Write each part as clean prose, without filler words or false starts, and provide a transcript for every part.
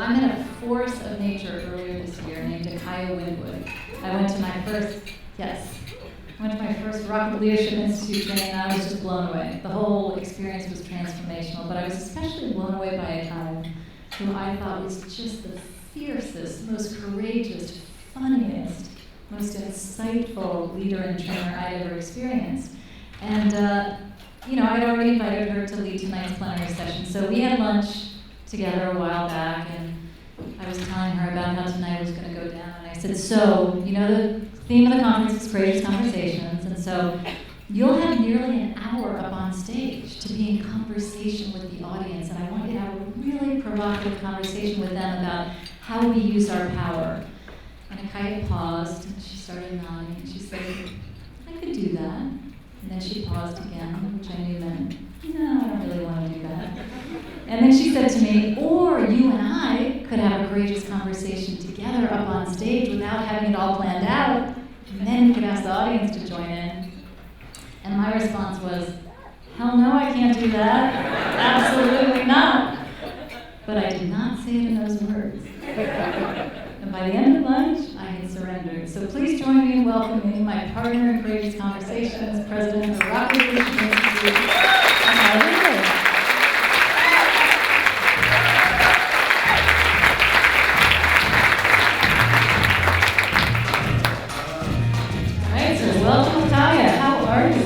I met a force of nature earlier this year named Akaya Windwood. I went to my first Rockwood Leadership Institute training, and I was just blown away. The whole experience was transformational, but I was especially blown away by Akaya, who I thought was just the fiercest, most courageous, funniest, most insightful leader and trainer I'd ever experienced. And I'd already invited her to lead tonight's plenary session, so we had lunch together a while back, and I was telling her about how tonight was going to go down, and I said, so, the theme of the conference is Courageous Conversations, and so you'll have nearly an hour up on stage to be in conversation with the audience, and I want you to have a really provocative conversation with them about how we use our power. And Akaya paused, and she started nodding, and she said, I could do that. And then she paused again, which I knew meant, no, I don't really want to do that. And then she said to me, or you and I could have a courageous conversation together up on stage without having it all planned out, and then we could ask the audience to join in. And my response was, hell no, I can't do that. Absolutely not. But I did not say it in those words. And by the end of lunch, I had surrendered. So please join me in welcoming my partner in Courageous Conversations, President of Rockwood Leadership Institute, Akaya Windwood. All right, so welcome, Akaya. How are you?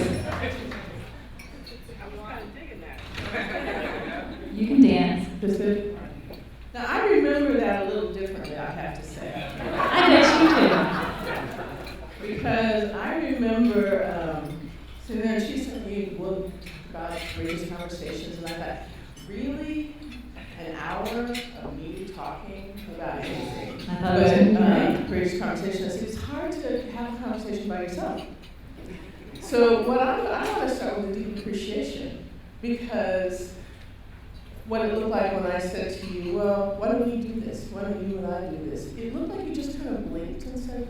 You can dance. That's good. Now, I remember that a little differently, I have to say. I bet you do. Because I remember sitting there, and she sent me a book about courageous conversations, and I thought, really? An hour of me talking about anything? I thought it was going to be courageous conversations. It's hard to have a conversation by yourself. So I want to start with a deep appreciation, because what it looked like when I said to you, well, why don't we do this? Why don't you and I do this? It looked like you just kind of blinked and said,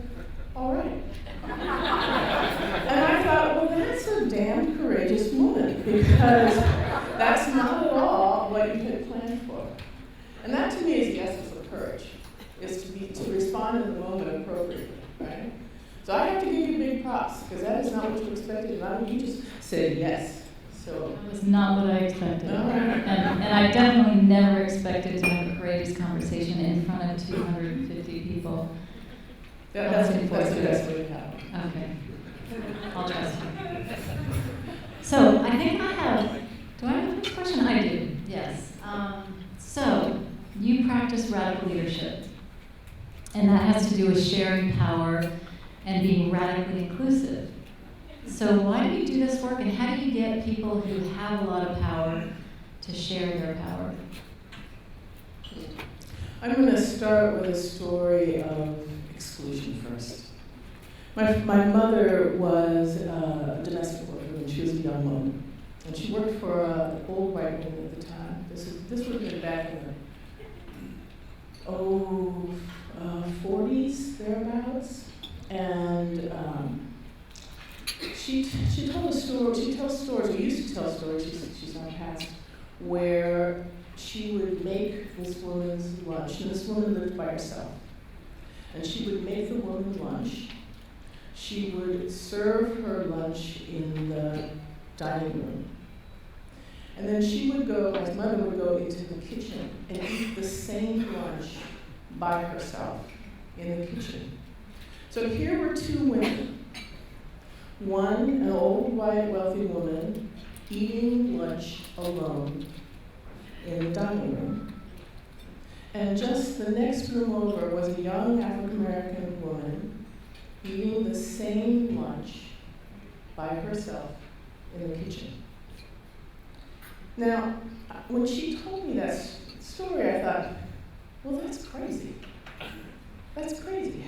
all right. And I thought, well, that's a damn courageous woman, because that's not at all what you had planned for. And that to me is the essence of courage, is to respond in the moment appropriately, right? So I have to give you big props, because that is not what you expected. You just said yes. So that was not what I expected. No. And I definitely never expected to have a courageous conversation in front of 250 people. That's the best way to have it. Okay. I'll trust you. So I think I have, do I have a first question? I do, yes. So you practice radical leadership, and that has to do with sharing power and being radically inclusive. So why do you do this work, and how do you get people who have a lot of power to share their power? I'm going to start with a story of exclusion first. My mother was a domestic worker when she was a young woman, and she worked for an old white woman at the time. This would have been back in the 40s, thereabouts, and she told a story. She tells stories. We used to tell stories. She's now passed, where she would make this woman's lunch, and this woman lived by herself. And she would make the woman lunch. She would serve her lunch in the dining room. And then she would go, my mother would go into the kitchen and eat the same lunch by herself in the kitchen. So here were two women. One, an old, white, wealthy woman, eating lunch alone in the dining room. And just the next room over was a young African-American woman eating the same lunch by herself in the kitchen. Now, when she told me that story, I thought, well, that's crazy. That's crazy.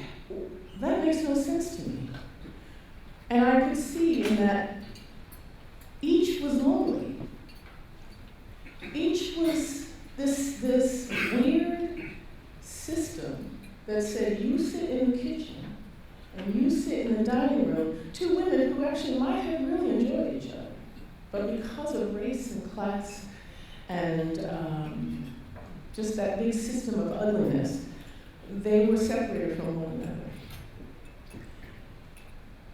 That makes no sense to me. And I could see in that each was lonely. Each was this weird system that said, you sit in the kitchen and you sit in the dining room. Two women who actually might have really enjoyed each other, but because of race and class and just that big system of ugliness, they were separated from one another.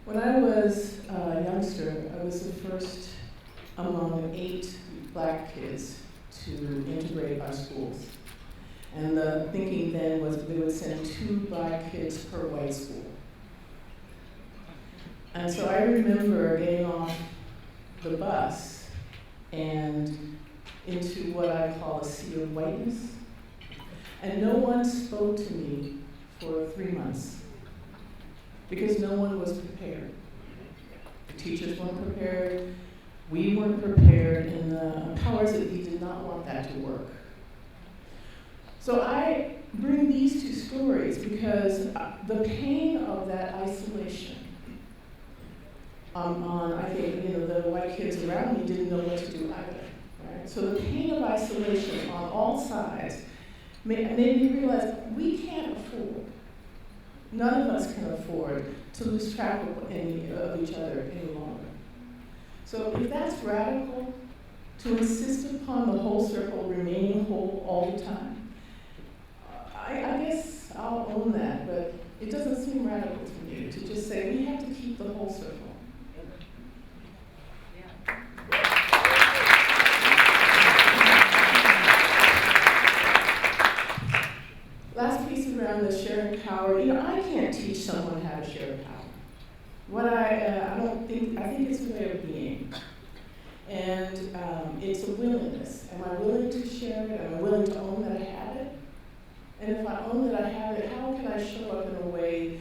When I was a youngster, I was the first among 8 black kids to integrate our schools. And the thinking then was they would send 2 black kids per white school. And so I remember getting off the bus and into what I call a sea of whiteness. And no one spoke to me for 3 months because no one was prepared. The teachers weren't prepared, we weren't prepared, and the powers that be did not want that to work. So I bring these 2 stories because the pain of that isolation I think, the white kids around me didn't know what to do either, right? So the pain of isolation on all sides made me realize we can't afford, none of us can afford to lose track of each other any longer. So if that's radical, to insist upon the whole circle remaining whole all the time, I guess I'll own that, but it doesn't seem radical to me to just say we have to keep the whole circle. Last piece around the sharing power. I can't teach someone how to share power. I think it's a way of being. And it's a willingness. Am I willing to share it? Am I willing to own that I have it? And if I own that I have it, how can I show up in a way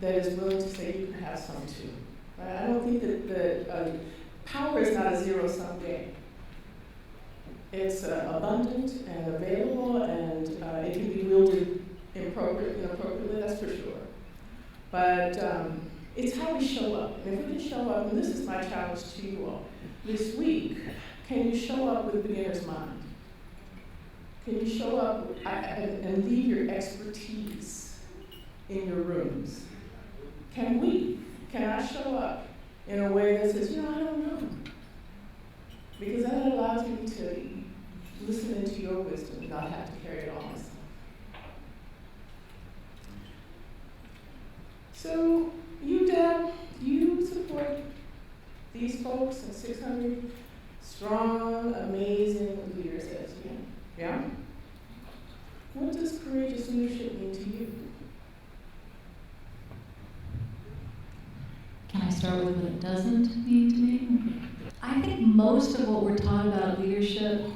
that is willing to say you can have some too? Right? I don't think that power is not a zero-sum game. It's abundant and available, and it can be wielded inappropriately, that's for sure. But it's how we show up. And if we can show up, and this is my challenge to you all, this week, can you show up with beginner's mind? Can you show up and leave your expertise in your rooms? Can I show up in a way that says, I don't know? Because then it allows me to listen into your wisdom and not have to carry it all myself. So you, Deb, you support these folks and 600 strong, amazing leaders at SVN. Yeah? What does courageous leadership mean to you? Can I start with what it doesn't mean to me? I think most of what we're taught about leadership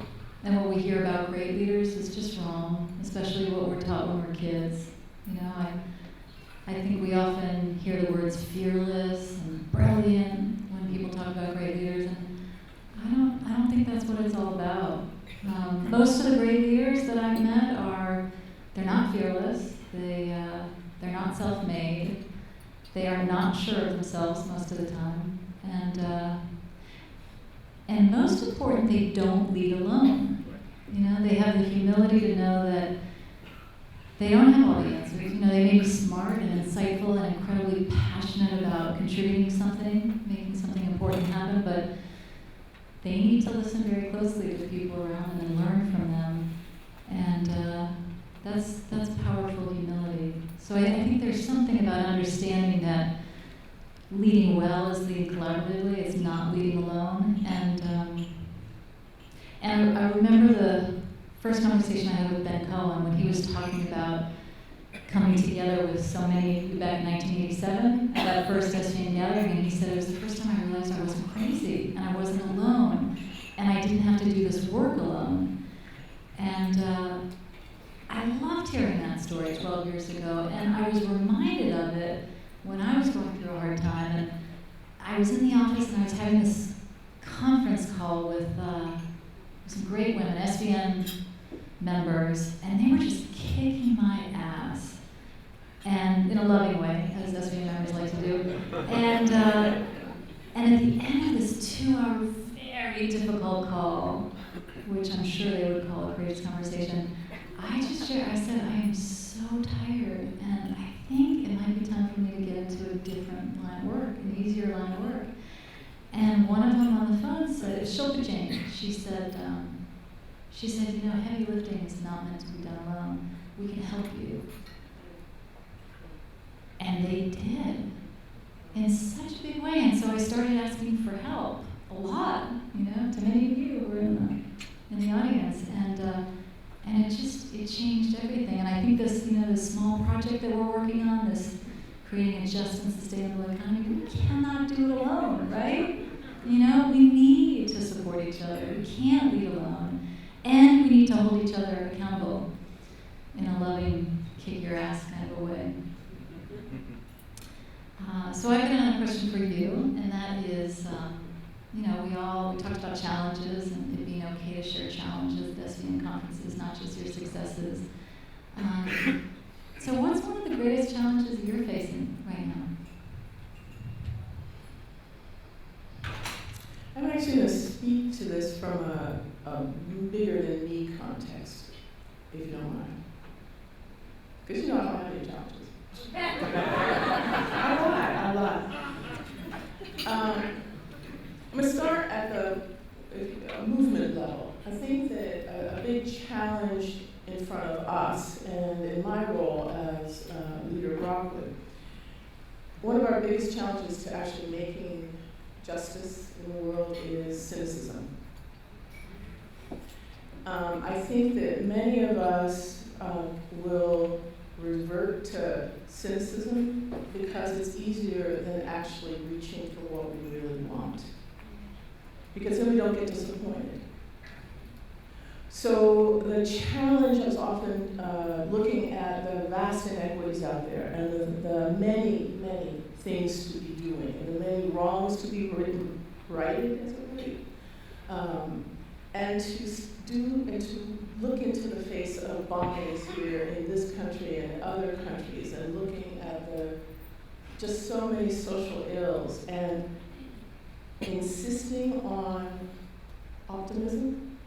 and what we hear about great leaders is just wrong, especially what we're taught when we're kids. I think we often hear the words fearless and brilliant when people talk about great leaders, and I don't think that's what it's all about. Most of the great leaders that I've met they're not fearless, they're not self-made, they are not sure of themselves most of the time, and most important, they don't lead alone. They have the humility to know that they don't have all the answers. They may be smart and insightful and incredibly passionate about contributing something, making something important happen, but they need to listen very closely to people around them and learn from them. And that's powerful humility. So I think there's something about understanding that leading well is leading collaboratively, it's not leading alone. And I remember the first conversation I had with Ben Cohen when he was talking about coming together with so many back in 1987 at that first SVN gathering, and he said it was the first time I realized I wasn't crazy and I wasn't alone and I didn't have to do this work alone. And I loved hearing that story 12 years ago, and I was reminded of it when I was going through a hard time. And I was in the office and I was having this conference call with some great women, SVN members, and they were just kicking my ass, and in a loving way, as SVN members like to do. And at the end of this 2-hour, very difficult call, which I'm sure they would call a courageous conversation, I said, I am so tired, and I think it might be time for me to get into a different line of work, an easier line of work. And one of them on the phone said, Shilpa Jane, she She said, you know, heavy lifting is not meant to be done alone. We can help you. And they did, in such a big way. And so I started asking for help, a lot, you know, to many of you who were in the audience. And it changed everything. And I think this, you know, this small project that we're working on, this creating a just and sustainable economy, we cannot do it alone, right? You know, we need to support each other. We can't lead alone. And we need to hold each other accountable in a loving, kick your ass kind of a way. So I've got another question for you, and that is, you know, we talked about challenges and it being okay to share challenges at SVN conferences, not just your successes. So what's one of the greatest challenges you're facing right now? I'm actually going to speak to this from a bigger than me context, if you don't mind. Because you know I don't have any challenges. I lie. I'm going to start at the movement level. I think that a big challenge in front of us, and in my role as leader of Rockwood, one of our biggest challenges to actually making justice in the world is cynicism. I think that many of us will revert to cynicism because it's easier than actually reaching for what we really want. Because then we don't get disappointed. So the challenge is often looking at the vast inequities out there and the many, many things to be doing and the many wrongs to be righted, as it were, and to look into the face of bombings here in this country and other countries and looking at just so many social ills and insisting on optimism.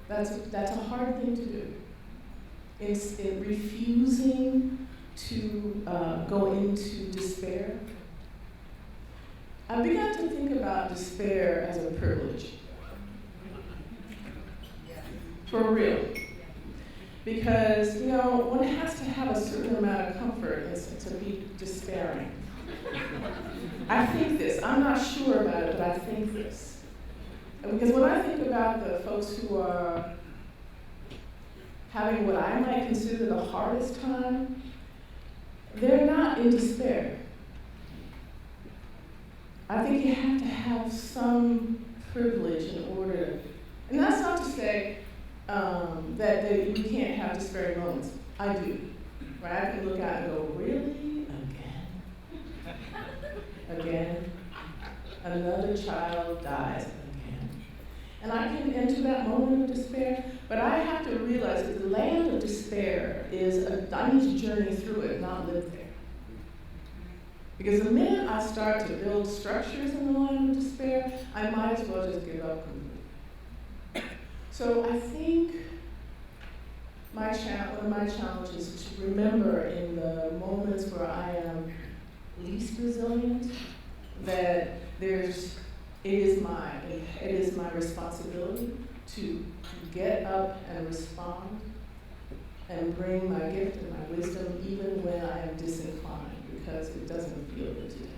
That's a hard thing to do. It's refusing to go into despair. I've begun to think about despair as a privilege. For real. Because, you know, one has to have a certain amount of comfort to be despairing. I think this. I'm not sure about it, but I think this. Because when I think about the folks who are having what I might consider the hardest time, they're not in despair. I think you have to have some privilege in order to, and that's not to say that you can't have despairing moments. I do. Right? I can look out and go, really? Again? Another child dies again. And I can enter that moment of despair, but I have to realize that the land of despair I need to journey through it, not live there. Because the minute I start to build structures in the land of despair, I might as well just give up completely. So I think one of my challenges is to remember in the moments where I am least resilient that it is my responsibility to get up and respond and bring my gift and my wisdom even when I am disinclined because it doesn't feel good today.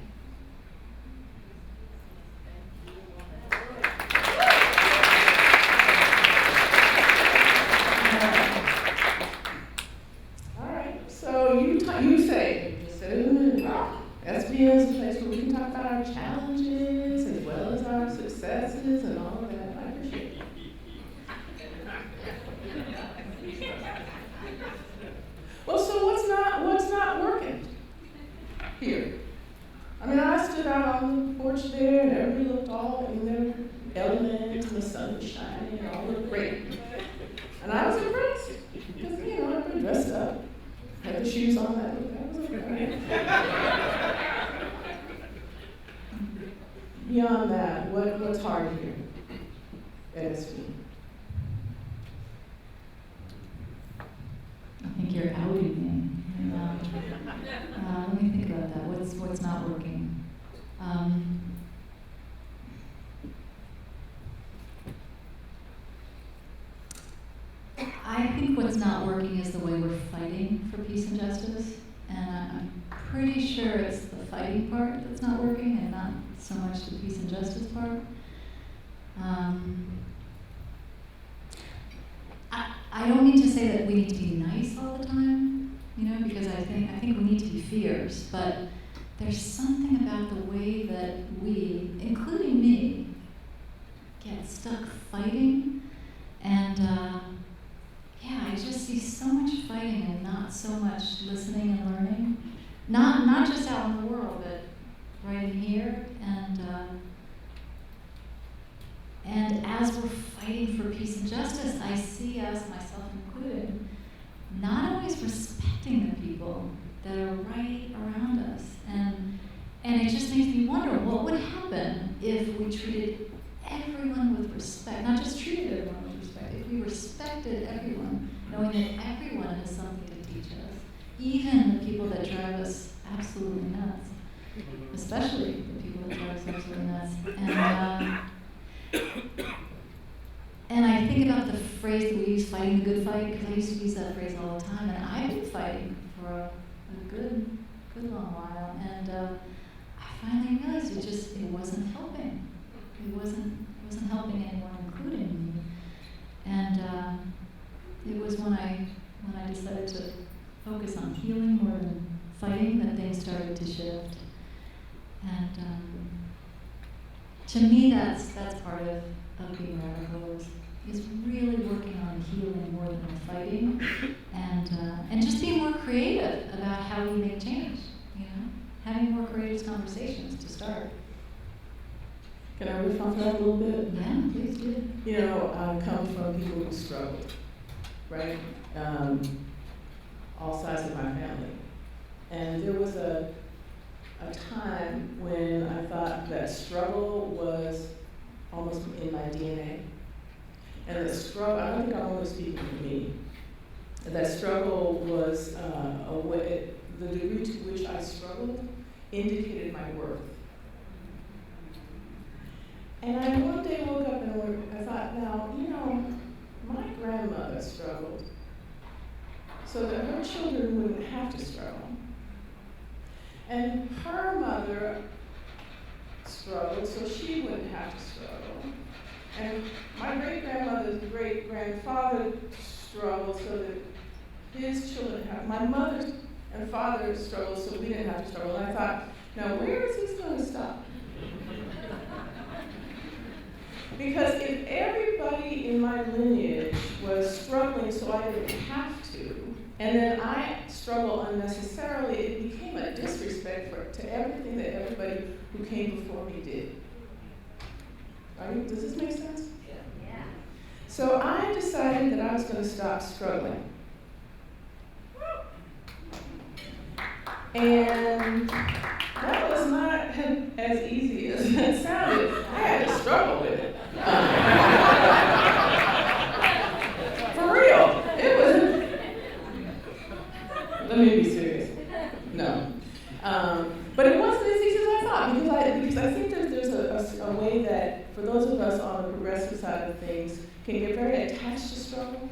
All right, so you say, SVN is a place where we can talk about our challenges as well as our successes and all of that. I appreciate it. Well, so what's not working here? I mean, I stood out on the porch there and everybody looked all in their element and the sun was shining and all looked great. And I was impressed because, you know, everybody dressed up, had the shoes on, that was okay. Beyond that, what's hard here at SVN? I think you're outing me. Let me think about that. What's not working? I think what's not working is the way we're fighting for peace and justice. And I'm pretty sure it's the fighting part that's not working and not so much the peace and justice part. I don't mean to say that we need to be nice all the time, because I think we need to be fierce, but there's something about the way that we, including me, get stuck fighting, and I just see so much fighting and not so much listening and learning. Not just out in the world, but right in here. And as we're fighting for peace and justice, I see us, myself included, not always respecting the people that are right around us. And it just makes me wonder, what would happen if we treated everyone with respect? Not just treated everyone with respect, if we respected everyone, knowing that everyone has something to teach us, even the people that drive us absolutely nuts, especially the people that drive us absolutely nuts. And I think about the phrase that we use, fighting the good fight, because I used to use that phrase all the time, and I've been fighting for a good long while, and I finally realized it wasn't helping. It wasn't helping anyone, including me. And it was when I decided to focus on healing more than fighting that things started to shift. And to me, that's part of being radical is really working on healing more than fighting, and just being more creative about how we make change. Having more courageous conversations to start. Can I riff off that a little bit? Yeah, please do. I come from people who struggled, right? All sides of my family. And there was a time when I thought that struggle was almost in my DNA. And the struggle, I don't think I'm only speaking for me, that struggle was a way, the degree to which I struggled indicated my worth. And I one day woke up and I thought, now, my grandmother struggled so that her children wouldn't have to struggle. And her mother struggled so she wouldn't have to struggle. And my great-grandmother's great-grandfather struggled so that his children have. My mother and father struggled so we didn't have to struggle. And I thought, now where is this going to stop? Because if everybody in my lineage was struggling so I didn't have to, and then I struggle unnecessarily, it became a disrespect to everything that everybody who came before me did. Right? Does this make sense? Yeah. So I decided that I was going to stop struggling. And that was not as easy as it sounded. I had to struggle with it. For real. It wasn't. Let me be serious. No. But it wasn't as easy as I thought, because I think that there's a way that, for those of us on the progressive side of things, can get very attached to struggle.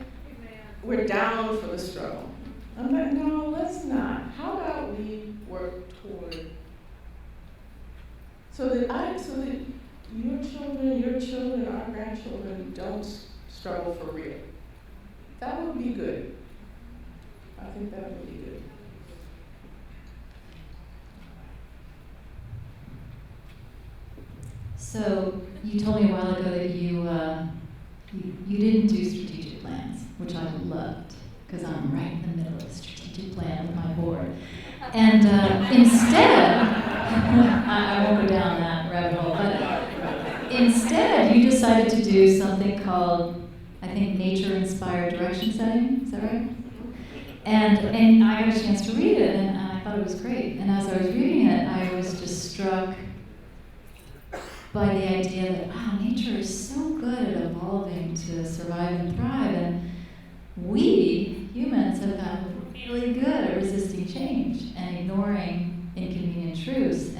We're down for the struggle. I'm like, no, let's not. How about we work toward so that your children, our grandchildren don't struggle for real. That would be good. I think that would be good. So you told me a while ago that you didn't do strategic plans, which I loved, because I'm right in the middle of a strategic plan with my board. And instead, I won't go down that rabbit hole, but instead you decided to do something called, I think, nature-inspired direction setting. Is that right? And I got a chance to read it, and I thought it was great. And as I was reading it, I was just struck by the idea that, wow, nature is so good at evolving to survive and thrive, and we, humans, have gotten really good at resisting change and ignoring inconvenient truths.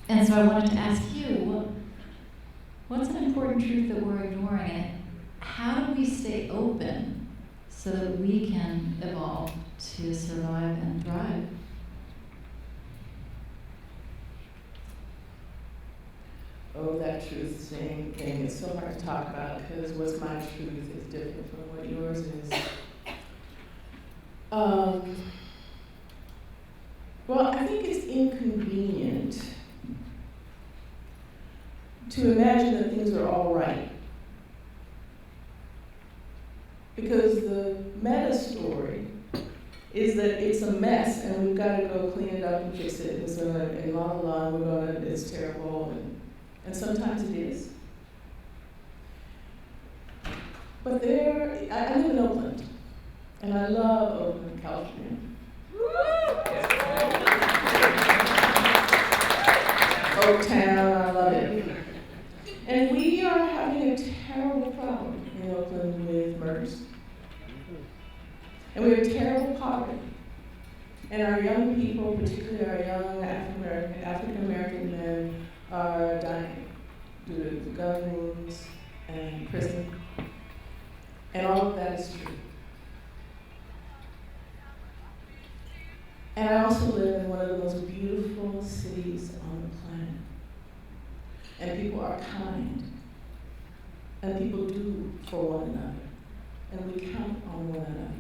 And so I wanted to ask you, what's an important truth that we're ignoring, and how do we stay open so that we can evolve to survive and thrive. Oh, that truth thing is so hard to talk about because what's my truth is different from what yours is. Well, I think it's inconvenient to imagine that things are all right. Because the meta story is that it's a mess and we've got to go clean it up and fix it. And la la la, it's terrible. And sometimes it is. But I live in Oakland, and I love Oakland, California. Oaktown, I love it. And we are having a terrible problem in Oakland with murders. And we have terrible poverty. And our young people, particularly our young African American men, are dying due to the gun wounds and prison. And all of that is true. And I also live in one of the most beautiful cities on the planet. And people are kind. And people do for one another. And we count on one another.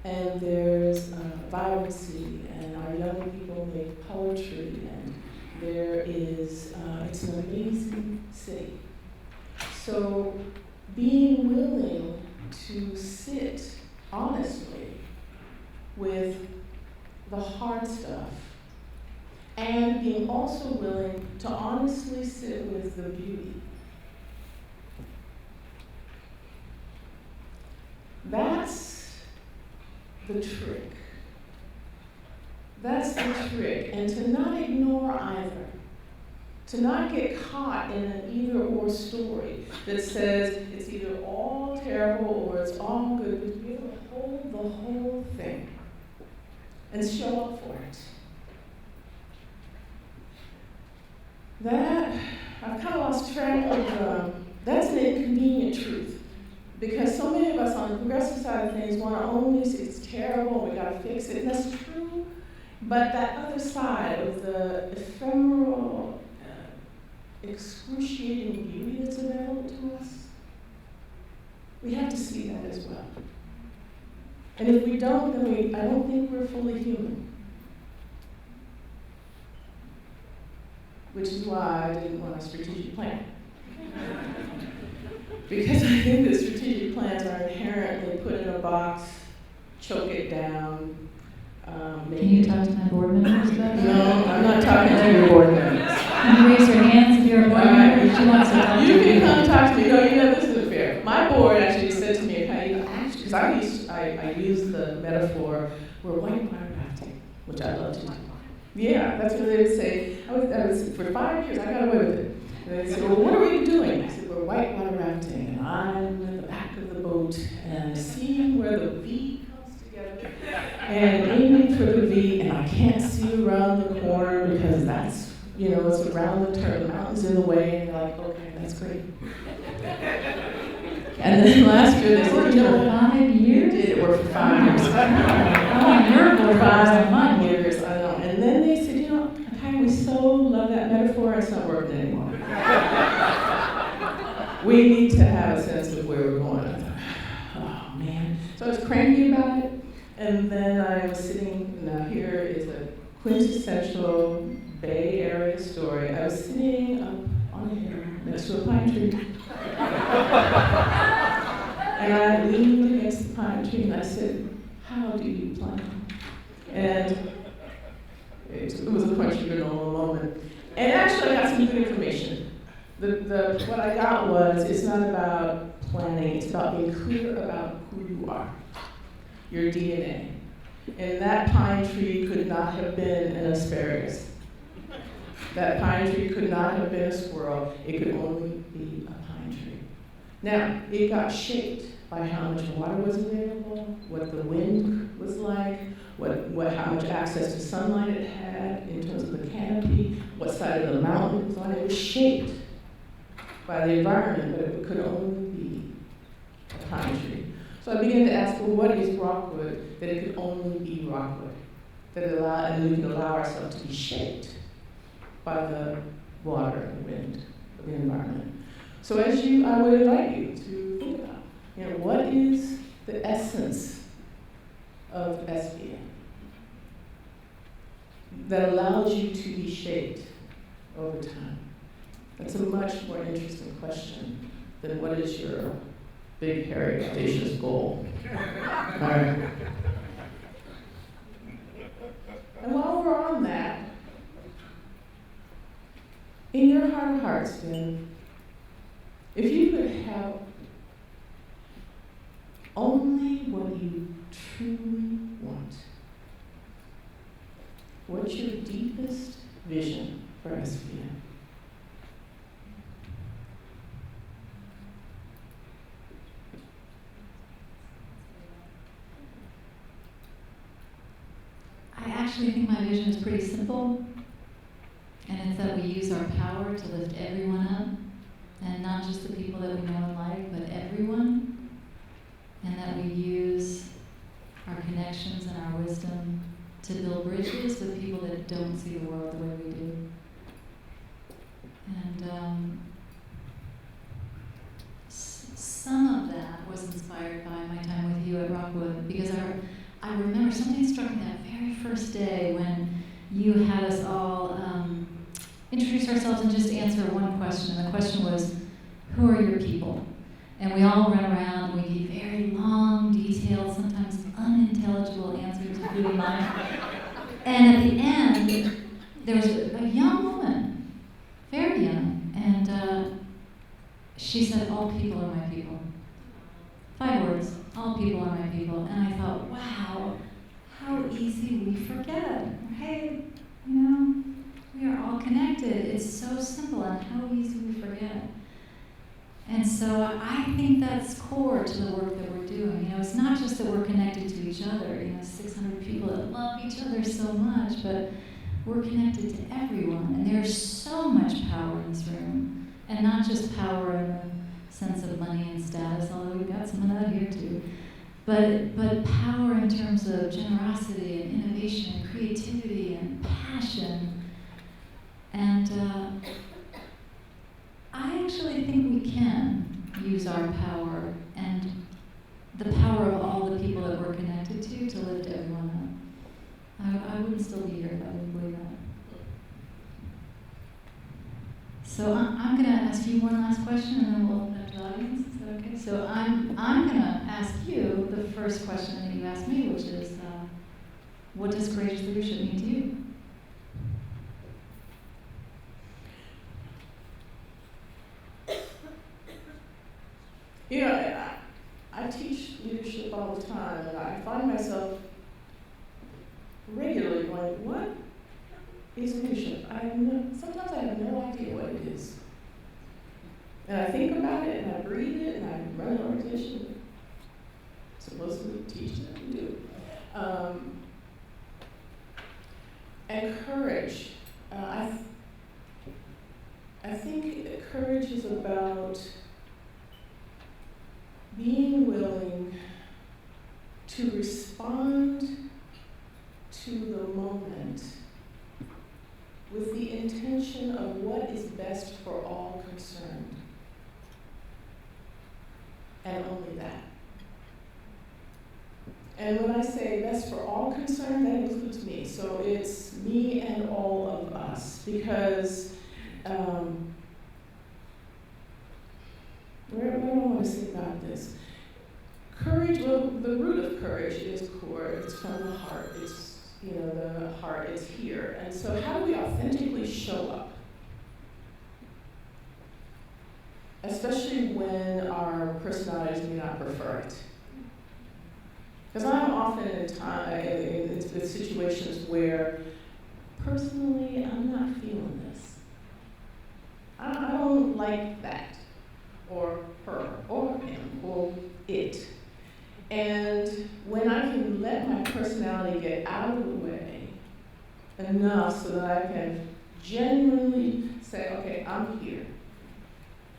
And there's vibrancy, and our young people make poetry, and there is, it's an amazing city. So being willing to sit honestly with the hard stuff, and being also willing to honestly sit with the beauty. That's the trick. That's the trick. And to not ignore either. To not get caught in an either-or story that says it's either all terrible or it's all good, but to be able to hold the whole thing and show up for it. That, I've kind of lost track of, that's an inconvenient truth. Because so many of us on the progressive side of things want to only say it's terrible, we got to fix it, and that's true. But that other side of the ephemeral, excruciating beauty that's available to us, we have to see that as well. And if we don't, then I don't think we're fully human. Which is why I didn't want a strategic plan. Because I think that strategic plans are inherently put in a box, choke it down. Can you talk to my board members about it? No, I'm not talking to your board members. Can you raise your hands if you're a board member? She wants to talk to you can come talk to me. No, this isn't fair. My board actually said to me, because I use the metaphor, we're whitewater rafting, which I love to do. Yeah, that's what they would say. I was for 5 years, I got away with it. And they said, well, what are we doing? I said, we're whitewater rafting, and I'm in the back of the boat, and seeing where the V comes together, and aiming for the V, and I can't see around the corner because that's, it's around the turn, the mountain's in the way, and they're like, okay, that's great. And then last year, they said, 5 years? You did work for 5 years. You're for 5 years, I know. And then they said, Akaya, we so love that metaphor, it's not working anymore. We need to have a sense of where we're going. I thought, oh man. So I was cranky about it, and then I was sitting, now here is a quintessential Bay Area story. I was sitting up on a hill next to a pine tree. And I leaned against the pine tree and I said, how do you plan? And it was a quenching granola moment. And actually I got some good information. What I got was, it's not about planning, it's about being clear about who you are, your DNA. And that pine tree could not have been an asparagus. That pine tree could not have been a squirrel. It could only be a pine tree. Now, it got shaped by how much water was available, what the wind was like, how much access to sunlight it had in terms of the canopy, what side of the mountain it was on. It was shaped by the environment, but it could only be a pine tree. So I began to ask, well, what is Rockwood that it could only be Rockwood? And we can allow ourselves to be shaped by the water and wind of the environment. So I would invite you to think about, what is the essence of SVN that allows you to be shaped over time? That's a much more interesting question than what is your big, hairy, audacious goal. All right. And while we're on that, in your heart of hearts, then, if you could have only what you truly want, what's your deepest vision for SVN? I actually think my vision is pretty simple, and it's that we use our power to lift everyone up, and not just the people that we know and like, but everyone, and that we use our connections and our wisdom to build bridges with people that don't see the world the way we do. And some of that was inspired by my time with you at Rockwood, because I remember something struck me that very first day when you had us all introduce ourselves and just answer one question. And the question was, who are your people? And we all ran around and we gave very long, detailed, sometimes unintelligible answers, including mine. And at the end, there was a young woman, very young, and she said, all people are my people. 5 words, all people are my people. And I thought, wow, how easy we forget. Hey, we are all connected. It's so simple, and how easy we forget. And so I think that's core to the work that we're doing. It's not just that we're connected to each other, 600 people that love each other so much, but we're connected to everyone. And there's so much power in this room. And not just power in the sense of money and status, although we've got some of that here too. But power in terms of generosity and innovation and creativity and passion. And I actually think we can use our power and the power of all the people that we're connected to lift everyone up. I wouldn't still be here if I didn't believe that. So I'm going to ask you one last question, and then we'll open up to the audience. Is that okay? So I'm going to ask you the first question that you asked me, which is, what does courageous leadership mean to you? I teach leadership all the time, and I find myself regularly going, what is leadership? Sometimes I have no idea what it is. And I think about it, and I breathe it, and I run an organization that supposedly teach them to do. And courage. I think that courage is about being willing to respond to the moment with the intention of what is best for all concerned. And only that. And when I say best for all concerned, that includes me. So it's me and all of us. Because where do I want to say about this? Courage, well, the root of courage is core. It's from the heart. It's, the heart is here. And so how do we authentically show up? Especially when our personalities may not prefer it. Because I'm often in situations where, personally, I'm not feeling this. I don't like that, or her, or him, or it. And when I can let my personality get out of the way enough so that I can genuinely say, okay, I'm here.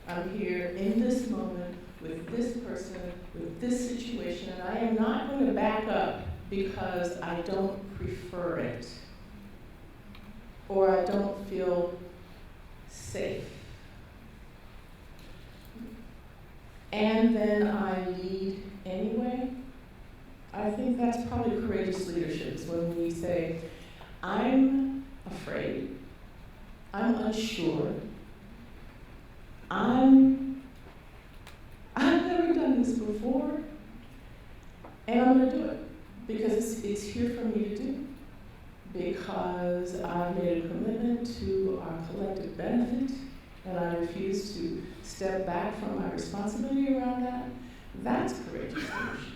I'm here in this moment with this person, with this situation, and I am not going to back up because I don't prefer it or I don't feel safe. And then I lead anyway. I think that's probably courageous leadership, is when we say, I'm afraid, I'm unsure, I've never done this before, and I'm going to do it because it's here for me to do, because I've made a commitment to our collective benefit, and I refuse to step back from my responsibility around that. That's courageous leadership.